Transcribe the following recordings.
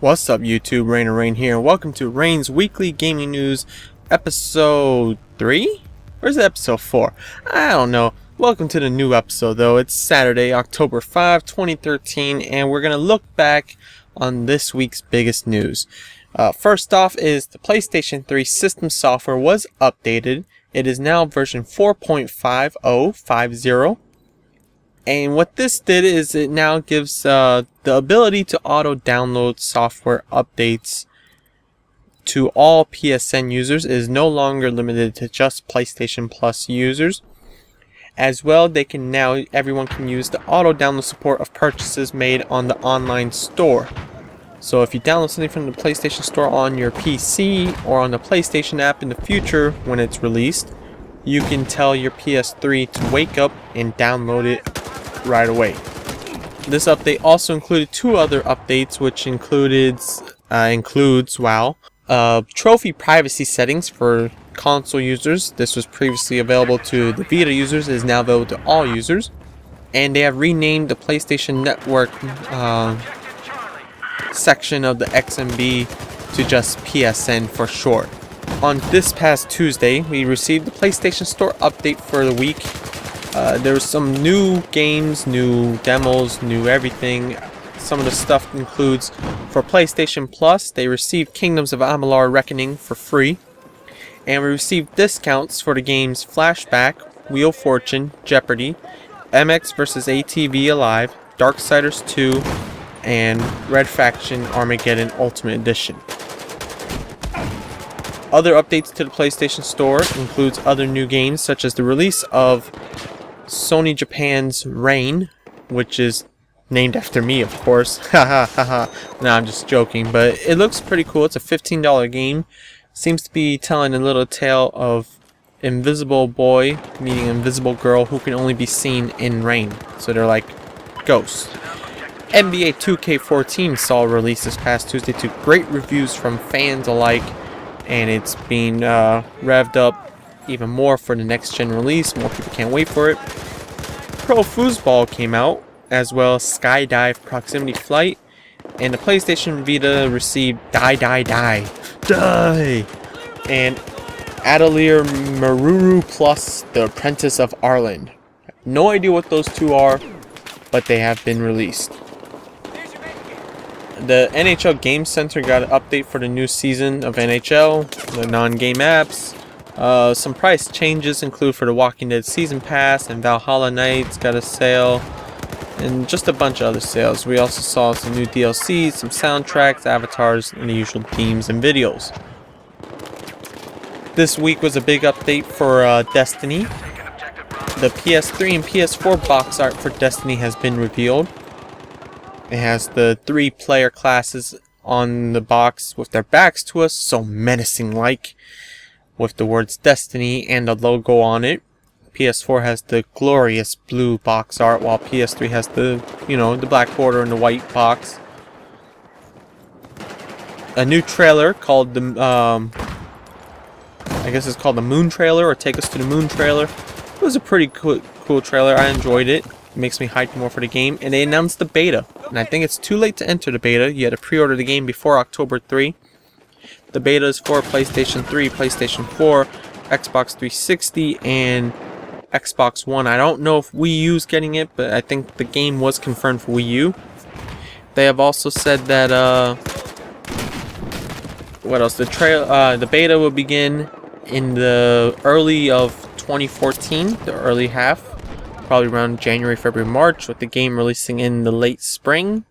What's up YouTube, Rain here, and welcome to Rain's Weekly Gaming News, episode 3? Where's episode 4? I don't know. Welcome to the new episode though. It's Saturday, October 5, 2013, and we're going to look back on this week's biggest news. First off is the PlayStation 3 system software was updated. It is now version 4.5050. And what this did is it now gives the ability to auto-download software updates to all PSN users. It is no longer limited to just PlayStation Plus users. As well, everyone can use the auto-download support of purchases made on the online store. So if you download something from the PlayStation Store on your PC or on the PlayStation app in the future when it's released, you can tell your PS3 to wake up and download it right away. This update also included two other updates, which includes trophy privacy settings for console users. This was previously available to the Vita users, it is now available to all users. And they have renamed the PlayStation Network section of the XMB to just PSN for short. On this past Tuesday, we received the PlayStation Store update for the week. There was some new games, new demos, new everything. Some of the stuff includes, for PlayStation Plus, they received Kingdoms of Amalur Reckoning for free. And we received discounts for the games Flashback, Wheel of Fortune, Jeopardy, MX vs ATV Alive, Darksiders 2, and Red Faction Armageddon Ultimate Edition. Other updates to the PlayStation Store includes other new games such as the release of Sony Japan's Rain, which is named after me, of course. No, I'm just joking, but it looks pretty cool. It's a $15 game. Seems to be telling a little tale of invisible boy meeting invisible girl who can only be seen in rain. So they're like ghosts. NBA 2K14 saw a release this past Tuesday to great reviews from fans alike, and it's being revved up even more for the next gen release. More people can't wait for it. Pro Foosball came out, as well as Skydive Proximity Flight, and the PlayStation Vita received Die, and Atelier Maruru Plus The Apprentice of Arlen. No idea what those two are, but they have been released. The NHL Game Center got an update for the new season of NHL, the non-game apps. Some price changes include for the Walking Dead Season Pass, and Valhalla Knights got a sale, and just a bunch of other sales. We also saw some new DLCs, some soundtracks, avatars, and the usual themes and videos. This week was a big update for Destiny. The PS3 and PS4 box art for Destiny has been revealed. It has the 3 player classes on the box with their backs to us, so menacing-like, with the words Destiny and a logo on it. PS4 has the glorious blue box art, while PS3 has the, the black border and the white box. A new trailer called the, I guess it's called the Moon Trailer, or Take Us to the Moon Trailer. It was a pretty cool trailer. I enjoyed it. It makes me hype more for the game. And they announced the beta. And I think it's too late to enter the beta. You had to pre-order the game before October 3. The beta is for PlayStation 3, PlayStation 4, Xbox 360, and Xbox One. I don't know if Wii U's getting it, but I think the game was confirmed for Wii U. They have also said that, what else? The beta will begin in the early of 2014, the early half. Probably around January, February, March, with the game releasing in the late spring.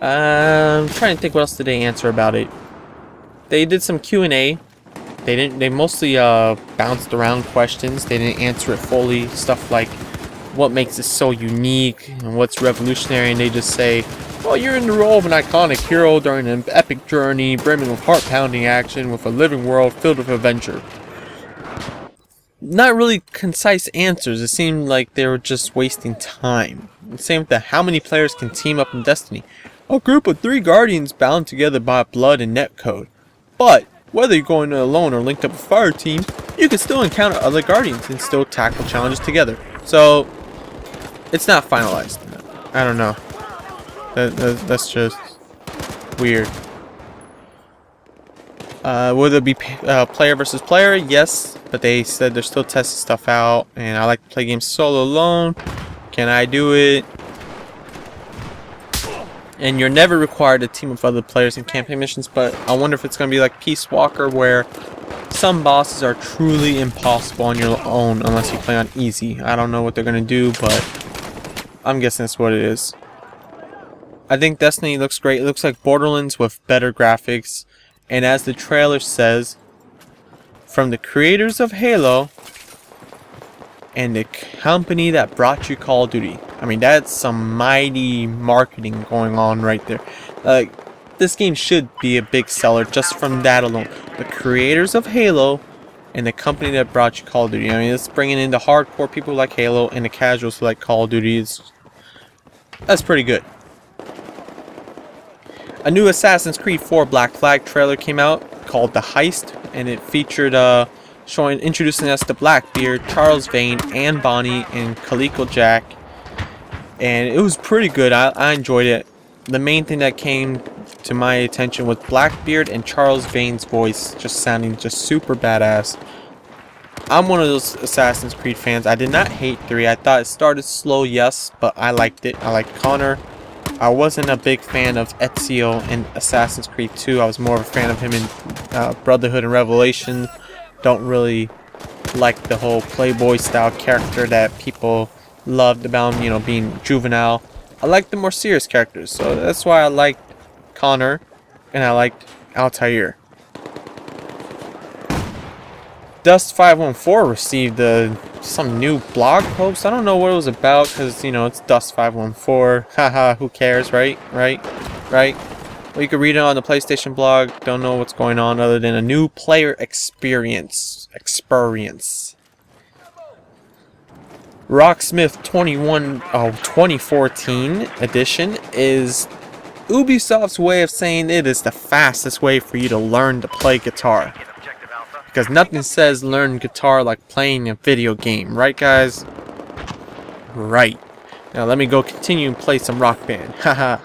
I'm trying to think what else did they answer about it. They did some Q&A. They mostly bounced around questions. They didn't answer it fully. Stuff like what makes it so unique and what's revolutionary, and they just say, well, you're in the role of an iconic hero during an epic journey brimming with heart-pounding action with a living world filled with adventure. Not really concise answers. It seemed like they were just wasting time. Same with the how many players can team up in Destiny. A group of 3 guardians bound together by blood and netcode. But whether you're going alone or linked up with a fire team, you can still encounter other guardians and still tackle challenges together. So it's not finalized. I don't know. That's just Weird. Will there be player versus player? Yes, but they said they're still testing stuff out, and I like to play games solo alone. Can I do it? And you're never required to team with other players in campaign missions, but I wonder if it's going to be like Peace Walker, where some bosses are truly impossible on your own unless you play on easy. I don't know what they're going to do, but I'm guessing that's what it is. I think Destiny looks great. It looks like Borderlands with better graphics. And as the trailer says, from the creators of Halo and the company that brought you Call of Duty. I mean, that's some mighty marketing going on right there. This game should be a big seller just from that alone. The creators of Halo and the company that brought you Call of Duty. I mean, it's bringing in the hardcore people who like Halo and the casuals who like Call of Duty. That's pretty good. A new Assassin's Creed 4 Black Flag trailer came out called The Heist, and it featured introducing us to Blackbeard, Charles Vane, Anne Bonny, and Calico Jack. And it was pretty good. I enjoyed it. The main thing that came to my attention was Blackbeard and Charles Vane's voice just sounding just super badass. I'm one of those Assassin's Creed fans. I did not hate 3. I thought it started slow, yes, but I liked it. I liked Connor. I wasn't a big fan of Ezio in Assassin's Creed 2. I was more of a fan of him in Brotherhood and Revelation. Don't really like the whole playboy style character that people loved about him, you know, being juvenile. I like the more serious characters, so that's why I liked Connor and I liked Altair. Dust 514 received some new blog post. I don't know what it was about because, you know, it's Dust 514. Haha, who cares, right? Right? Well, you can read it on the PlayStation blog. Don't know what's going on other than a new player experience. Rocksmith 2014 edition is Ubisoft's way of saying it is the fastest way for you to learn to play guitar. Because nothing says learn guitar like playing a video game, right guys? Right. Now let me go continue and play some Rock Band. Haha.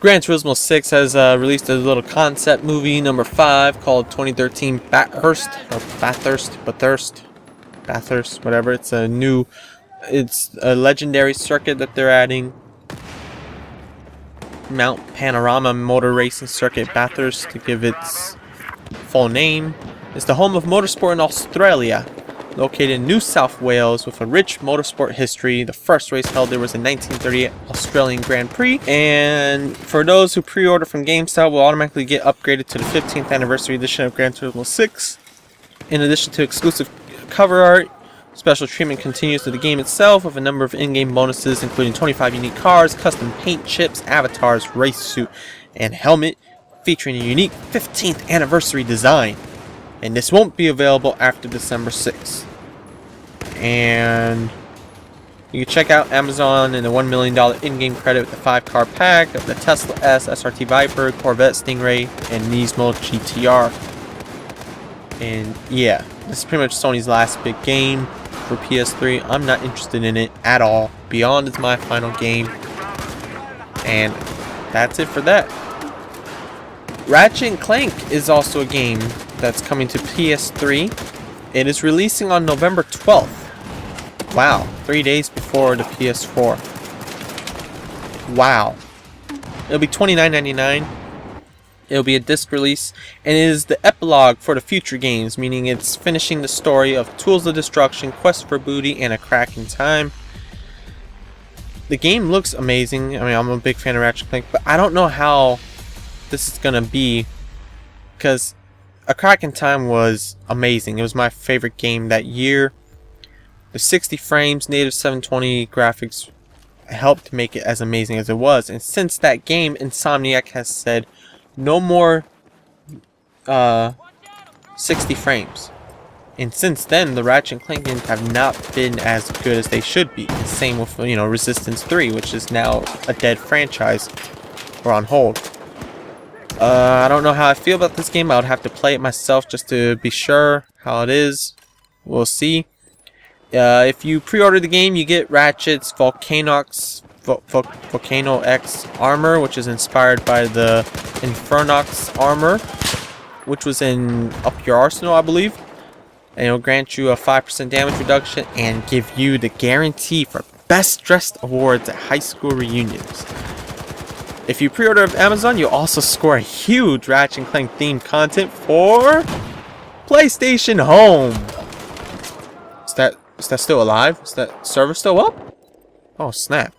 Gran Turismo 6 has released a little concept movie number 5 called 2013 Bathurst, whatever. It's a legendary circuit that they're adding. Mount Panorama Motor Racing Circuit Bathurst, to give its full name. It's the home of motorsport in Australia, located in New South Wales with a rich motorsport history. The first race held there was in 1938 Australian Grand Prix, and for those who pre-order from GameStop will automatically get upgraded to the 15th anniversary edition of Gran Turismo 6. In addition to exclusive cover art, special treatment continues to the game itself with a number of in-game bonuses, including 25 unique cars, custom paint chips, avatars, race suit, and helmet, featuring a unique 15th anniversary design. And this won't be available after December 6th. And you can check out Amazon and the $1 million in-game credit with the 5-car pack of the Tesla S, SRT Viper, Corvette Stingray, and Nismo GTR. And yeah, this is pretty much Sony's last big game for PS3. I'm not interested in it at all. Beyond is my final game. And that's it for that. Ratchet & Clank is also a game that's coming to PS3. It is releasing on November 12th. Wow, 3 days before the PS4. Wow. It'll be $29.99. It'll be a disc release, and it is the epilogue for the future games, meaning it's finishing the story of Tools of Destruction, Quest for Booty, and A Crack in Time. The game looks amazing. I mean, I'm a big fan of Ratchet & Clank, but I don't know how this is gonna be, because A Crack in Time was amazing. It was my favorite game that year. The 60 frames, native 720 graphics helped make it as amazing as it was. And since that game, Insomniac has said no more 60 frames. And since then, the Ratchet & Clank games have not been as good as they should be. Same with, you know, Resistance 3, which is now a dead franchise, or on hold. I don't know how I feel about this game. I would have to play it myself just to be sure how it is. We'll see. If you pre-order the game, you get Ratchet's Volcanox Volcano X armor, which is inspired by the Infernox armor, which was in Up Your Arsenal, I believe. And it'll grant you a 5% damage reduction and give you the guarantee for Best Dressed awards at high school reunions. If you pre-order on Amazon, you'll also score a huge Ratchet & Clank themed content for PlayStation Home. Is that still alive? Is that server still up? Oh snap.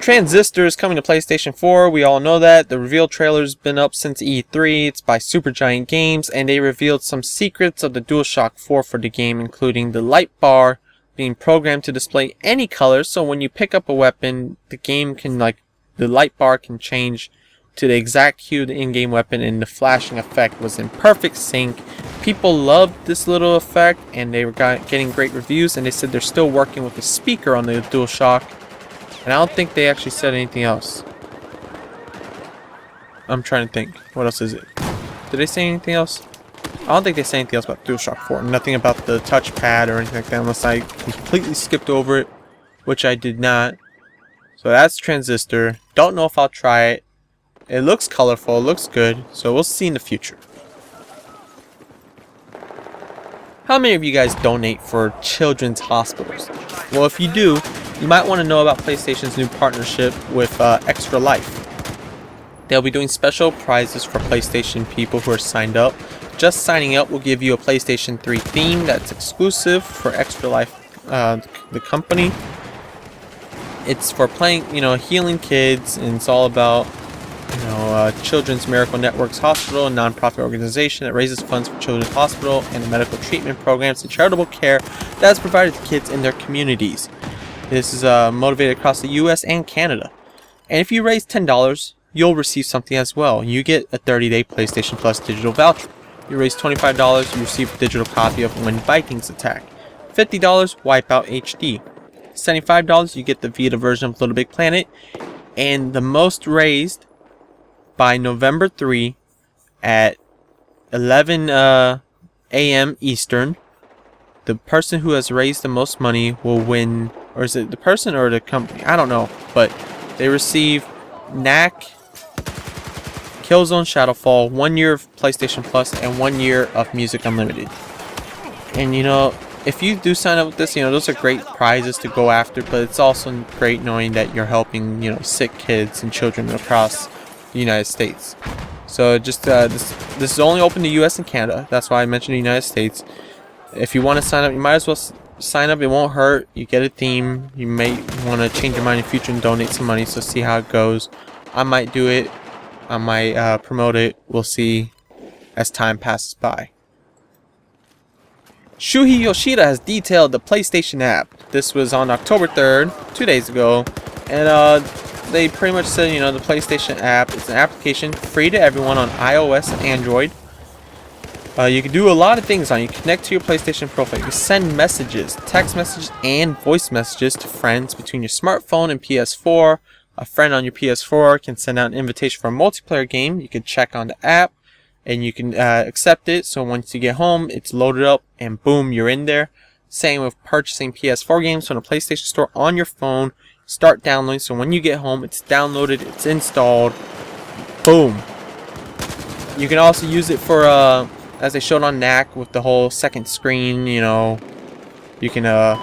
Transistor is coming to PlayStation 4. We all know that. The reveal trailer's been up since E3. It's by Supergiant Games, and they revealed some secrets of the DualShock 4 for the game, including the light bar being programmed to display any color. So when you pick up a weapon, the game can, the light bar can change to the exact hue of the in-game weapon, and the flashing effect was in perfect sync. People loved this little effect, and they were getting great reviews, and they said they're still working with the speaker on the DualShock. And I don't think they actually said anything else. I'm trying to think. What else is it? Did they say anything else? I don't think they said anything else about DualShock 4. Nothing about the touchpad or anything like that, unless I completely skipped over it, which I did not. So that's Transistor. Don't know if I'll try it. It looks colorful, it looks good, so we'll see in the future. How many of you guys donate for children's hospitals? Well, if you do, you might want to know about PlayStation's new partnership with Extra Life. They'll be doing special prizes for PlayStation people who are signed up. Just signing up will give you a PlayStation 3 theme that's exclusive for Extra Life, the company. It's for playing, healing kids, and it's all about, Children's Miracle Network's hospital, a non-profit organization that raises funds for Children's Hospital and the medical treatment programs and charitable care that is provided to kids in their communities. This is motivated across the US and Canada. And if you raise $10, you'll receive something as well. You get a 30-day PlayStation Plus digital voucher. You raise $25, you receive a digital copy of When Vikings Attack. $50, Wipeout HD. $75, you get the Vita version of Little Big Planet. And the most raised by November 3 at 11 a.m. Eastern, the person who has raised the most money will win. Or is it the person or the company? I don't know. But they receive Knack, Killzone Shadowfall, 1 year of PlayStation Plus, and 1 year of Music Unlimited. And if you do sign up with this, those are great prizes to go after, but it's also great knowing that you're helping, sick kids and children across the United States. So just this is only open to US and Canada. That's why I mentioned the United States. If you want to sign up, you might as well sign up. It won't hurt. You get a theme. You may want to change your mind in the future and donate some money, so see how it goes. I might do it. I might promote it. We'll see as time passes by. Shuhei Yoshida has detailed the PlayStation app. This was on October 3rd, 2 days ago, and they pretty much said, the PlayStation app is an application free to everyone on iOS and Android. You can do a lot of things on it. You connect to your PlayStation profile. You can send messages, text messages, and voice messages to friends between your smartphone and PS4. A friend on your PS4 can send out an invitation for a multiplayer game. You can check on the app, and you can accept it. So once you get home, it's loaded up, and boom, you're in there. Same with purchasing PS4 games from the PlayStation Store on your phone. Start downloading, so when you get home, it's downloaded, it's installed, boom. You can also use it for, as they showed on Knack, with the whole second screen, you can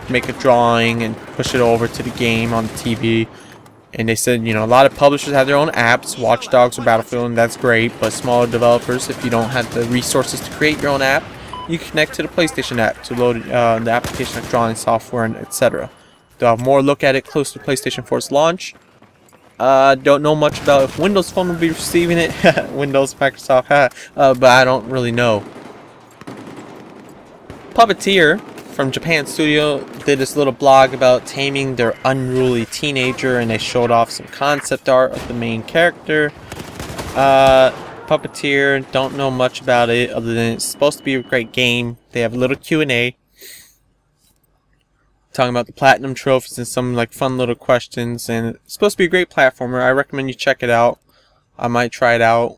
make a drawing and push it over to the game on the TV. And they said, a lot of publishers have their own apps, Watch Dogs or Battlefield, and that's great, but smaller developers, if you don't have the resources to create your own app, you connect to the PlayStation app to load the application of drawing software, and etc. They'll have more look at it close to PlayStation 4's launch. Don't know much about if Windows Phone will be receiving it. Windows, Microsoft, but I don't really know. Puppeteer from Japan Studio did this little blog about taming their unruly teenager, and they showed off some concept art of the main character. Puppeteer, don't know much about it other than it's supposed to be a great game. They have a little Q&A talking about the platinum trophies and some fun little questions, and it's supposed to be a great platformer. I recommend you check it out. I might try it out.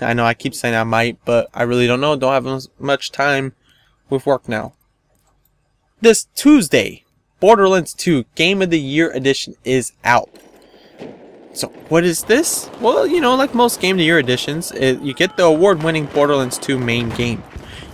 I know I keep saying I might, but I really don't know. Don't have much time with work now. This Tuesday, Borderlands 2 Game of the Year Edition is out. So what is this? Well, you know, like most Game of the Year editions, you get the award-winning Borderlands 2 main game.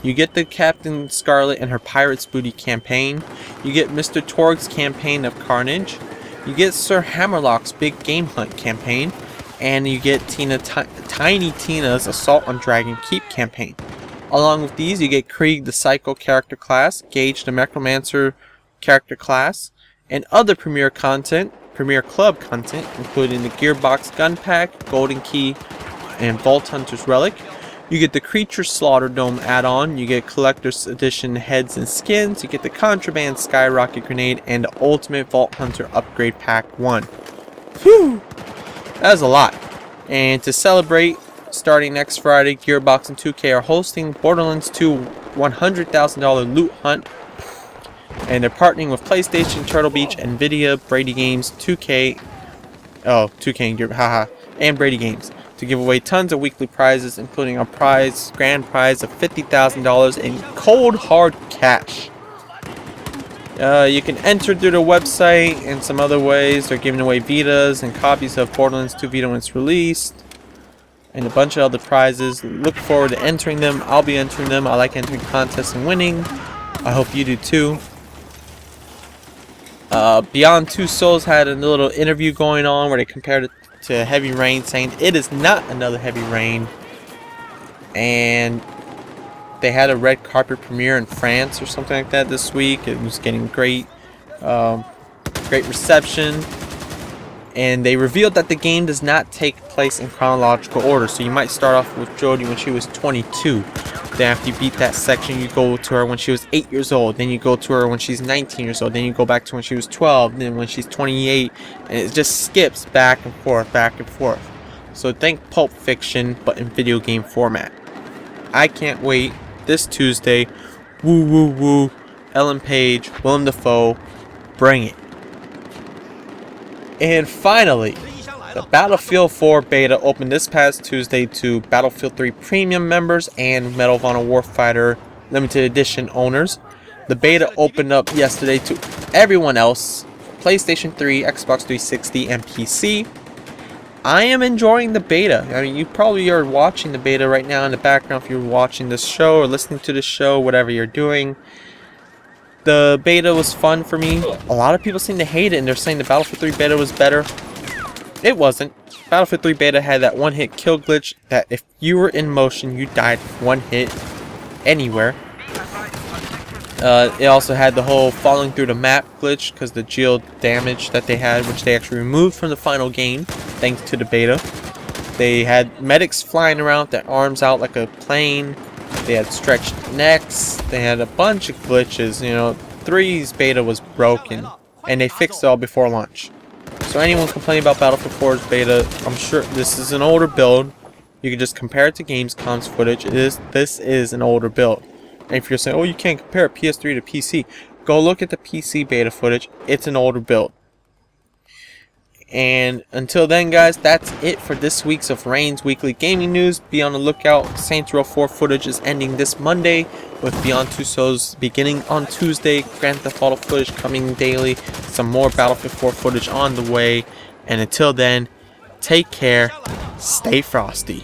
You get the Captain Scarlet and her Pirates Booty campaign. You get Mr. Torg's campaign of Carnage. You get Sir Hammerlock's Big Game Hunt campaign. And you get Tiny Tina's Assault on Dragon Keep campaign. Along with these, you get Krieg the Psycho character class, Gage the Necromancer character class, and other Premier Club content, including the Gearbox Gun Pack, Golden Key, and Vault Hunter's Relic. You get the Creature Slaughter Dome add-on, you get Collector's Edition heads and skins, you get the Contraband Skyrocket Grenade, and the Ultimate Vault Hunter Upgrade Pack 1. Whew! That was a lot. And to celebrate, starting next Friday, Gearbox and 2K are hosting Borderlands 2 $100,000 loot hunt. And they're partnering with PlayStation, Turtle Beach, Nvidia, Brady Games, 2K, and Brady Games to give away tons of weekly prizes, including a grand prize of $50,000 in cold hard cash. You can enter through the website and some other ways. They're giving away Vitas and copies of Borderlands 2 Vita when it's released, and a bunch of other prizes. Look forward to entering them. I'll be entering them. I like entering contests and winning. I hope you do too. Beyond Two Souls had a little interview going on where they compared it to Heavy Rain, saying it is not another Heavy Rain. And they had a red carpet premiere in France or something like that this week. It was getting great reception. And they revealed that the game does not take place in chronological order. So you might start off with Jodie when she was 22. Then after you beat that section, you go to her when she was 8 years old. Then you go to her when she's 19 years old. Then you go back to when she was 12. Then when she's 28. And it just skips back and forth, back and forth. So think Pulp Fiction, but in video game format. I can't wait. This Tuesday, woo woo woo, Ellen Page, Willem Dafoe, bring it. And finally, the Battlefield 4 Beta opened this past Tuesday to Battlefield 3 Premium members and Medal of Honor Warfighter Limited Edition owners. The beta opened up yesterday to everyone else, PlayStation 3, Xbox 360, and PC. I am enjoying the beta. I mean, you probably are watching the beta right now in the background if you're watching this show or listening to this show, whatever you're doing. The beta was fun for me. A lot of people seem to hate it, and they're saying the Battlefield 3 beta was better. It wasn't. Battlefield 3 beta had that one-hit kill glitch that if you were in motion, you died with one hit anywhere. It also had the whole falling through the map glitch because the geo damage that they had, which they actually removed from the final game thanks to the beta. They had medics flying around with their arms out like a plane. They had stretched necks. They had a bunch of glitches. You know, 3's beta was broken, and they fixed it all before launch. So anyone complaining about Battlefield 4's beta, I'm sure this is an older build. You can just compare it to Gamescom's footage. This is an older build. And if you're saying, oh, you can't compare PS3 to PC, go look at the PC beta footage. It's an older build. And until then, guys, that's it for this week's of Rain's Weekly Gaming News. Be on the lookout. Saints Row 4 footage is ending this Monday, with Beyond Two Souls beginning on Tuesday. Grand Theft Auto footage coming daily. Some more Battlefield 4 footage on the way. And until then, take care. Stay frosty.